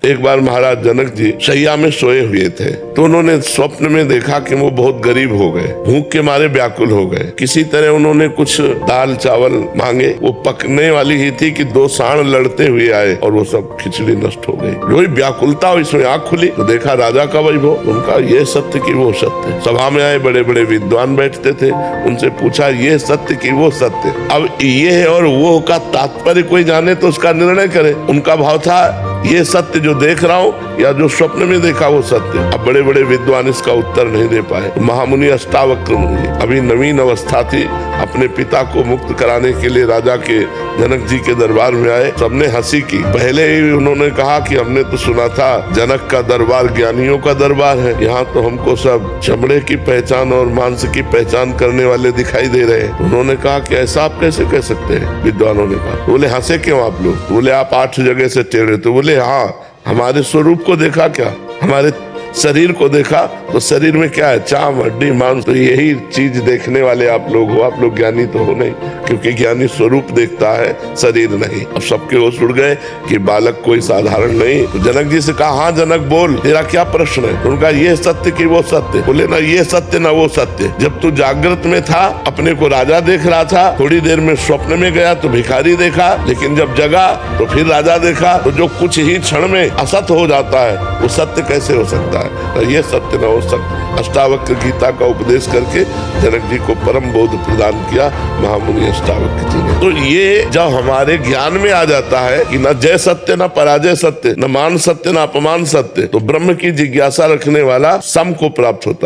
एक बार महाराज जनक जी शैया में सोए हुए थे, तो उन्होंने स्वप्न में देखा कि वो बहुत गरीब हो गए, भूख के मारे व्याकुल हो गए। किसी तरह उन्होंने कुछ दाल चावल मांगे, वो पकने वाली ही थी कि दो सांड लड़ते हुए आए और वो सब खिचड़ी नष्ट हो गई। जो व्याकुलता हुई, इसमें आंख खुली तो देखा राजा का वैभव। उनका ये सत्य की वो सत्य। सभा में आए बड़े बड़े विद्वान बैठते थे, उनसे पूछा ये सत्य की वो सत्य। अब ये है और वो का तात्पर्य कोई जाने तो उसका निर्णय करे। उनका भाव था ये सत्य जो देख रहा हूँ या जो स्वप्न में देखा वो सत्य। अब बड़े बड़े विद्वान इसका उत्तर नहीं दे पाए। महामुनि अष्टावक्र मुनि, अभी नवीन अवस्था थी, अपने पिता को मुक्त कराने के लिए राजा के जनक जी के दरबार में आए। सबने हंसी की। पहले ही उन्होंने कहा कि हमने तो सुना था जनक का दरबार ज्ञानियों का दरबार है, यहाँ तो हमको सब चमड़े की पहचान और मांस की पहचान करने वाले दिखाई दे रहे हैं। उन्होंने कहा कि ऐसा आप कैसे कह सकते हैं? विद्वानों ने कहा। बोले हंसे क्यों आप लोग? बोले आप 8 जगह से टेढ़े। तो बोले हाँ, हमारे स्वरूप को देखा क्या? हमारे शरीर को देखा तो शरीर में क्या है? चाम हड्डी मांस। तो यही चीज देखने वाले आप लोग हो। आप लोग ज्ञानी तो हो नहीं, क्योंकि ज्ञानी स्वरूप देखता है, शरीर नहीं। अब सबके होश उड़ गए कि बालक कोई साधारण नहीं। तो जनक जी से कहा हाँ जनक बोल, तेरा क्या प्रश्न है? तो उनका ये सत्य कि वो सत्य। बोले ना ये सत्य ना वो सत्य। जब तू जागृत में था अपने को राजा देख रहा था, थोड़ी देर में स्वप्न में गया तो भिखारी देखा, लेकिन जब जगा तो फिर राजा देखा। तो जो कुछ ही क्षण में असत हो जाता है वो सत्य कैसे हो सकता है? तो ये सत्य न हो सकता। अष्टावक्र गीता का उपदेश करके जनक जी को परम बोध प्रदान किया महामुनि अष्टावक्र जी ने। तो ये जब हमारे ज्ञान में आ जाता है कि न जय सत्य न पराजय सत्य, न मान सत्य न अपमान सत्य, तो ब्रह्म की जिज्ञासा रखने वाला सम को प्राप्त होता है।